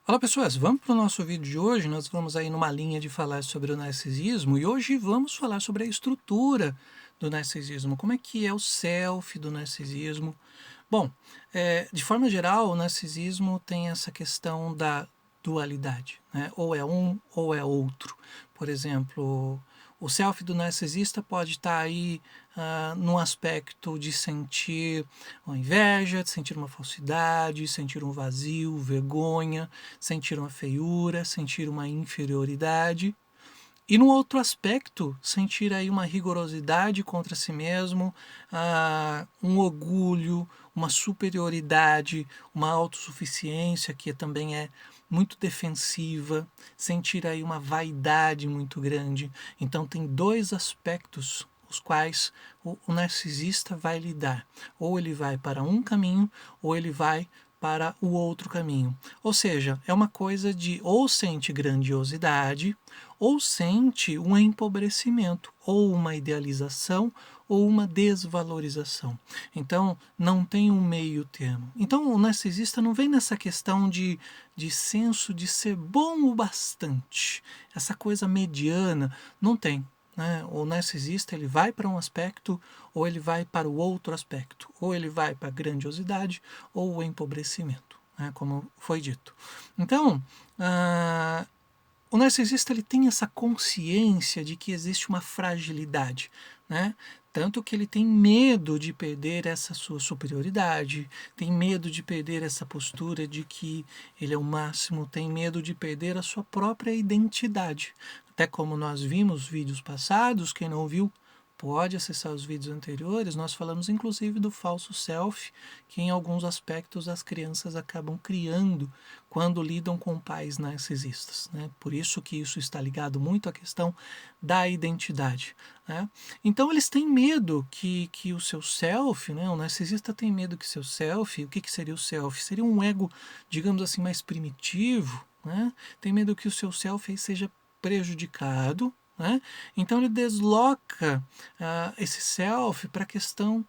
Olá pessoas, vamos para o nosso vídeo de hoje. Nós vamos aí numa linha de falar sobre o narcisismo e hoje vamos falar sobre a estrutura do narcisismo. Como é que é o self do narcisismo? Bom, de forma geral, o narcisismo tem essa questão da dualidade, né? Ou é um ou é outro. Por exemplo, o self do narcisista pode estar aí num aspecto de sentir uma inveja, de sentir uma falsidade, sentir um vazio, vergonha, sentir uma feiura, sentir uma inferioridade. E no outro aspecto, sentir aí uma rigorosidade contra si mesmo, um orgulho, uma superioridade, uma autossuficiência que também é muito defensiva, sentir aí uma vaidade muito grande. Então tem dois aspectos os quais o narcisista vai lidar. Ou ele vai para um caminho, ou ele vai para o outro caminho. Ou seja, é uma coisa de ou sente grandiosidade, ou sente um empobrecimento, ou uma idealização, ou uma desvalorização. Então, não tem um meio termo. Então, o narcisista não vem nessa questão de senso de ser bom o bastante. Essa coisa mediana, não tem. Né? O narcisista ele vai para um aspecto ou ele vai para o outro aspecto. Ou ele vai para a grandiosidade ou o empobrecimento, né? Como foi dito. Então, o narcisista ele tem essa consciência de que existe uma fragilidade, né? Tanto que ele tem medo de perder essa sua superioridade, tem medo de perder essa postura de que ele é o máximo, tem medo de perder a sua própria identidade. Até como nós vimos vídeos passados, quem não viu pode acessar os vídeos anteriores, nós falamos inclusive do falso self, que em alguns aspectos as crianças acabam criando quando lidam com pais narcisistas. Né? Por isso que isso está ligado muito à questão da identidade. Né? Então eles têm medo que o seu self, né? O narcisista tem medo que seu self, o que seria o self? Seria um ego, digamos assim, mais primitivo, né? Tem medo que o seu self seja prejudicado, né? Então ele desloca esse self para a questão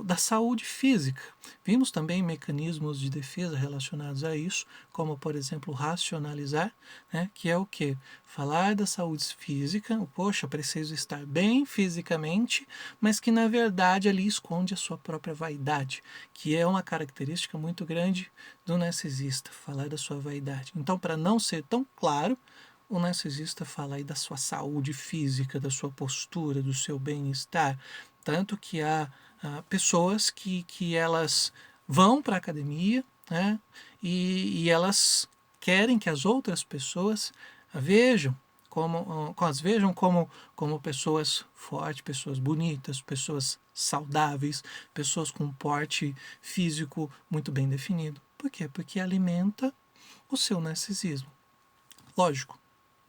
da saúde física. Vimos também mecanismos de defesa relacionados a isso, como por exemplo racionalizar, né, que é o que? Falar da saúde física, poxa, preciso estar bem fisicamente, mas que na verdade ali esconde a sua própria vaidade, que é uma característica muito grande do narcisista, falar da sua vaidade. Então, para não ser tão claro, o narcisista fala aí da sua saúde física, da sua postura, do seu bem-estar. Tanto que há pessoas que elas vão para a academia, né, e elas querem que as outras pessoas vejam as vejam como pessoas fortes, pessoas bonitas, pessoas saudáveis, pessoas com um porte físico muito bem definido. Por quê? Porque alimenta o seu narcisismo. Lógico,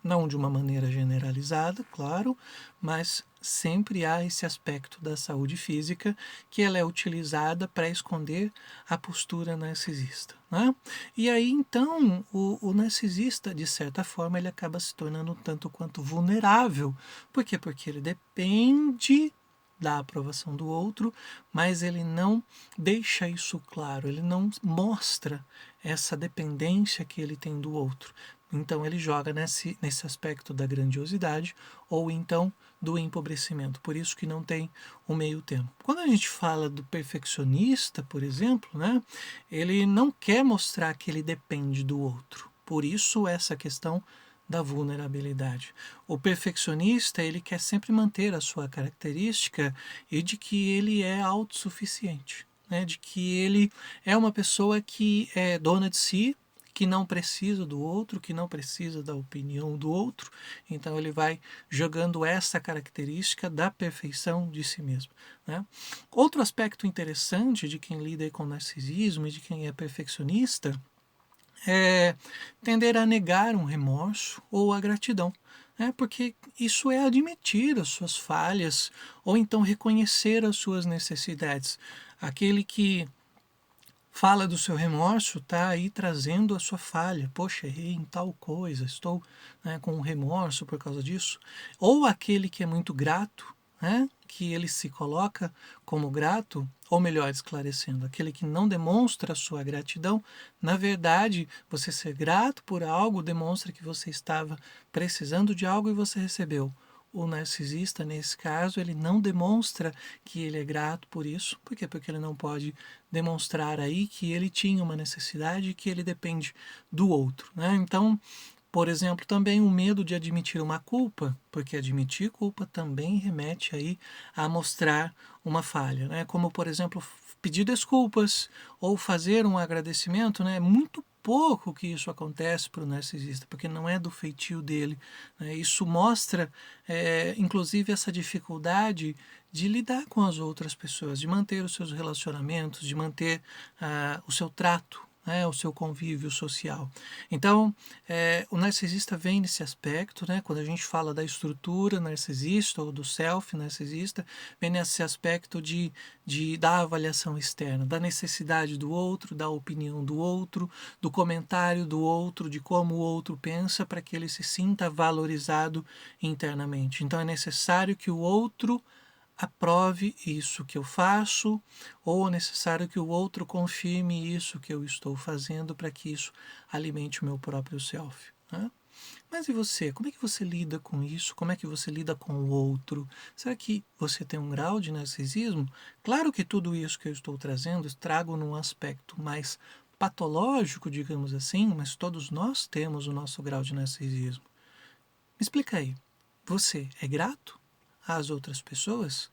não de uma maneira generalizada, claro, mas sempre há esse aspecto da saúde física que ela é utilizada para esconder a postura narcisista. Né? E aí, então, o narcisista, de certa forma, ele acaba se tornando um tanto quanto vulnerável. Por quê? Porque ele depende da aprovação do outro, mas ele não deixa isso claro, ele não mostra essa dependência que ele tem do outro. Então ele joga nesse aspecto da grandiosidade ou então do empobrecimento. Por isso que não tem um meio termo. Quando a gente fala do perfeccionista, por exemplo, né, ele não quer mostrar que ele depende do outro. Por isso essa questão da vulnerabilidade. O perfeccionista, ele quer sempre manter a sua característica e de que ele é autossuficiente, né? De que ele é uma pessoa que é dona de si, que não precisa do outro, que não precisa da opinião do outro. Então ele vai jogando essa característica da perfeição de si mesmo. Né? Outro aspecto interessante de quem lida com narcisismo e de quem é perfeccionista é tender a negar um remorso ou a gratidão. Porque isso é admitir as suas falhas ou então reconhecer as suas necessidades. Aquele que fala do seu remorso está aí trazendo a sua falha. Poxa, errei em tal coisa, estou com um remorso por causa disso. Ou aquele que é muito grato, que ele se coloca como grato, ou melhor, esclarecendo, aquele que não demonstra a sua gratidão, na verdade, você ser grato por algo demonstra que você estava precisando de algo e você recebeu. O narcisista, nesse caso, ele não demonstra que ele é grato por isso. Por quê? Porque ele não pode demonstrar aí que ele tinha uma necessidade e que ele depende do outro, né? Então, por exemplo, também o medo de admitir uma culpa, porque admitir culpa também remete aí a mostrar uma falha, né? Como, por exemplo, pedir desculpas ou fazer um agradecimento, né? É muito pouco que isso acontece para o narcisista, porque não é do feitio dele, né? Isso mostra, inclusive, essa dificuldade de lidar com as outras pessoas, de manter os seus relacionamentos, de manter o seu trato, né, o seu convívio social. Então, o narcisista vem nesse aspecto, né, quando a gente fala da estrutura narcisista ou do self narcisista, vem nesse aspecto da avaliação externa, da necessidade do outro, da opinião do outro, do comentário do outro, de como o outro pensa para que ele se sinta valorizado internamente. Então, é necessário que o outro aprove isso que eu faço, ou é necessário que o outro confirme isso que eu estou fazendo para que isso alimente o meu próprio self, né? Mas e você? Como é que você lida com isso? Como é que você lida com o outro? Será que você tem um grau de narcisismo? Claro que tudo isso que eu estou trazendo, trago num aspecto mais patológico, digamos assim, mas todos nós temos o nosso grau de narcisismo. Me explica aí, você é grato às outras pessoas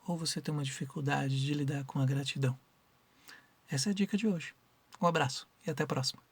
ou você tem uma dificuldade de lidar com a gratidão? Essa é a dica de hoje. Um abraço e até a próxima.